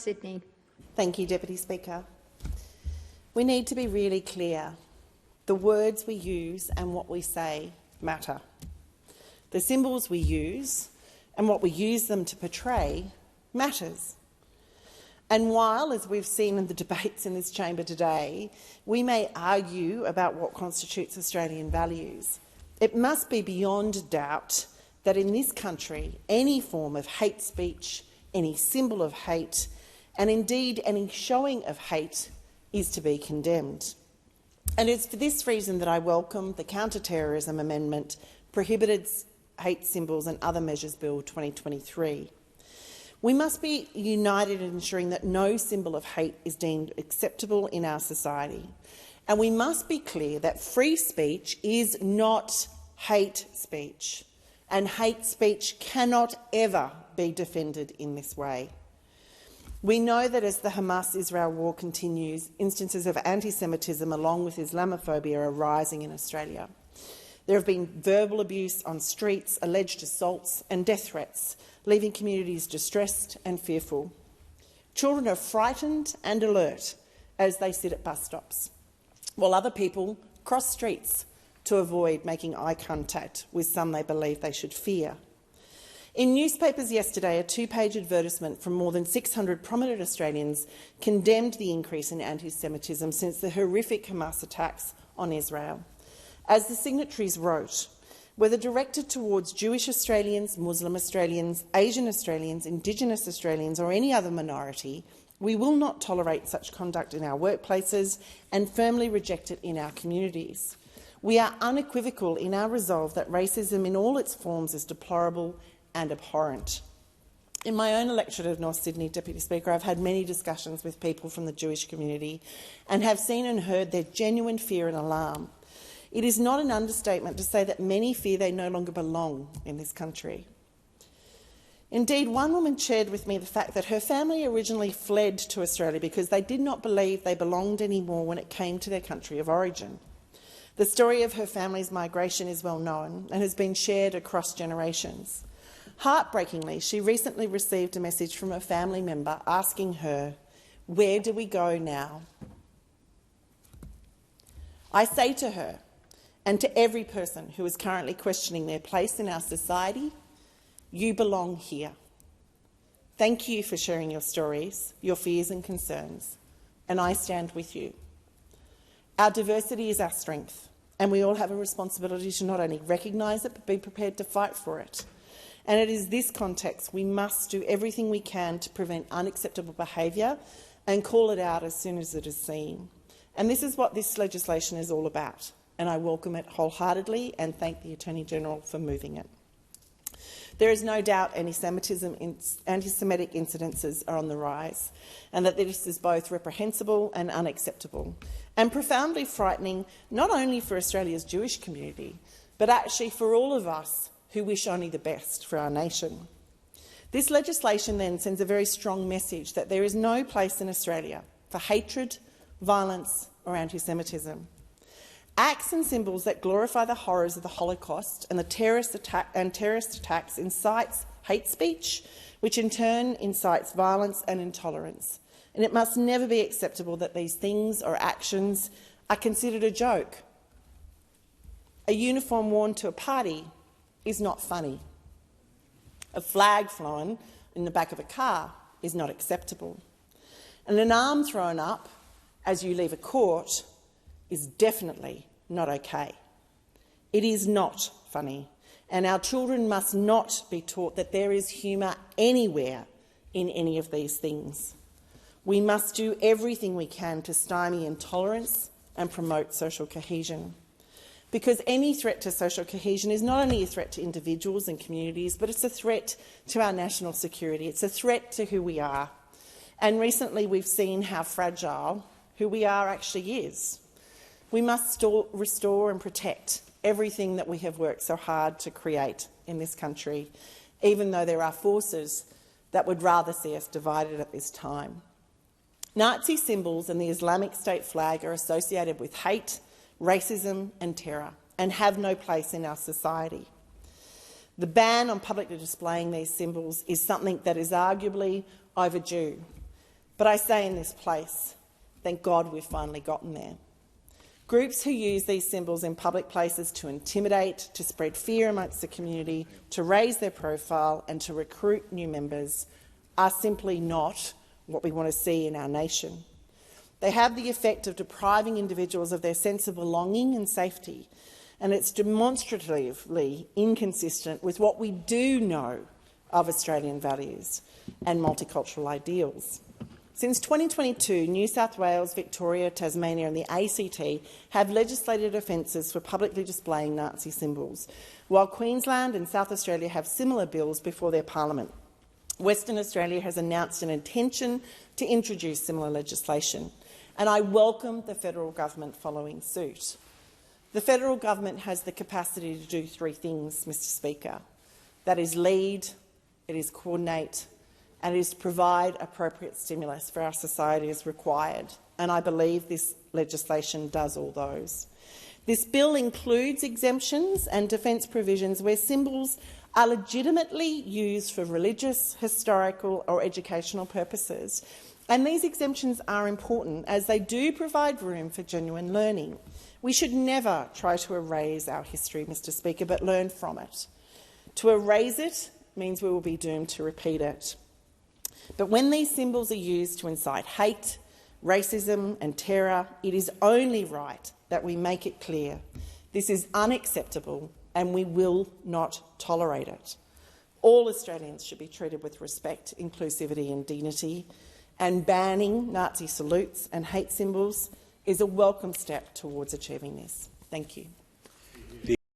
Sydney. Thank you, Deputy Speaker. We need to be really clear. The words we use and what we say matter. The symbols we use and what we use them to portray matters. And while, as we've seen in the debates in this chamber today, we may argue about what constitutes Australian values, it must be beyond doubt that in this country any form of hate speech, any symbol of hate, and indeed any showing of hate is to be condemned. And it's for this reason that I welcome the Counter-Terrorism Amendment, Prohibited Hate Symbols and Other Measures Bill 2023. We must be united in ensuring that no symbol of hate is deemed acceptable in our society. And we must be clear that free speech is not hate speech, and hate speech cannot ever be defended in this way. We know that as the Hamas-Israel war continues, instances of anti-Semitism along with Islamophobia are rising in Australia. There have been verbal abuse on streets, alleged assaults and death threats, leaving communities distressed and fearful. Children are frightened and alert as they sit at bus stops, while other people cross streets to avoid making eye contact with some they believe they should fear. In newspapers yesterday, a two-page advertisement from more than 600 prominent Australians condemned the increase in anti-Semitism since the horrific Hamas attacks on Israel. As the signatories wrote, whether directed towards Jewish Australians, Muslim Australians, Asian Australians, Indigenous Australians or any other minority, we will not tolerate such conduct in our workplaces and firmly reject it in our communities. We are unequivocal in our resolve that racism in all its forms is deplorable and abhorrent. In my own electorate of North Sydney, Deputy Speaker, I've had many discussions with people from the Jewish community and have seen and heard their genuine fear and alarm. It is not an understatement to say that many fear they no longer belong in this country. Indeed, one woman shared with me the fact that her family originally fled to Australia because they did not believe they belonged anymore when it came to their country of origin. The story of her family's migration is well known and has been shared across generations. Heartbreakingly, she recently received a message from a family member asking her, "Where do we go now?" I say to her, and to every person who is currently questioning their place in our society, you belong here. Thank you for sharing your stories, your fears and concerns, and I stand with you. Our diversity is our strength, and we all have a responsibility to not only recognise it but be prepared to fight for it. And it is this context we must do everything we can to prevent unacceptable behaviour and call it out as soon as it is seen. And this is what this legislation is all about, and I welcome it wholeheartedly and thank the Attorney-General for moving it. There is no doubt anti-Semitic incidences are on the rise, and that this is both reprehensible and unacceptable, and profoundly frightening not only for Australia's Jewish community, but actually for all of us who wish only the best for our nation. This legislation then sends a very strong message that there is no place in Australia for hatred, violence or anti-Semitism. Acts and symbols that glorify the horrors of the Holocaust and the terrorist attacks incites hate speech, which in turn incites violence and intolerance. And it must never be acceptable that these things or actions are considered a joke. A uniform worn to a party is not funny. A flag flown in the back of a car is not acceptable. And an arm thrown up as you leave a court is definitely not okay. It is not funny, and our children must not be taught that there is humour anywhere in any of these things. We must do everything we can to stymie intolerance and promote social cohesion. Because any threat to social cohesion is not only a threat to individuals and communities, but it's a threat to our national security. It's a threat to who we are. And recently we've seen how fragile who we are actually is. We must restore and protect everything that we have worked so hard to create in this country, even though there are forces that would rather see us divided at this time. Nazi symbols and the Islamic State flag are associated with hate, racism and terror, and have no place in our society. The ban on publicly displaying these symbols is something that is arguably overdue. But I say in this place, thank God we've finally gotten there. Groups who use these symbols in public places to intimidate, to spread fear amongst the community, to raise their profile and to recruit new members are simply not what we want to see in our nation. They have the effect of depriving individuals of their sense of belonging and safety, and it's demonstratively inconsistent with what we do know of Australian values and multicultural ideals. Since 2022, New South Wales, Victoria, Tasmania and the ACT have legislated offences for publicly displaying Nazi symbols, while Queensland and South Australia have similar bills before their parliament. Western Australia has announced an intention to introduce similar legislation, and I welcome the federal government following suit. The federal government has the capacity to do three things, Mr Speaker. That is lead, it is coordinate, and it is to provide appropriate stimulus for our society as required. And I believe this legislation does all those. This bill includes exemptions and defence provisions where symbols are legitimately used for religious, historical or educational purposes. And these exemptions are important as they do provide room for genuine learning. We should never try to erase our history, Mr Speaker, but learn from it. To erase it means we will be doomed to repeat it. But when these symbols are used to incite hate, racism and terror, it is only right that we make it clear this is unacceptable and we will not tolerate it. All Australians should be treated with respect, inclusivity and dignity, and banning Nazi salutes and hate symbols is a welcome step towards achieving this. Thank you.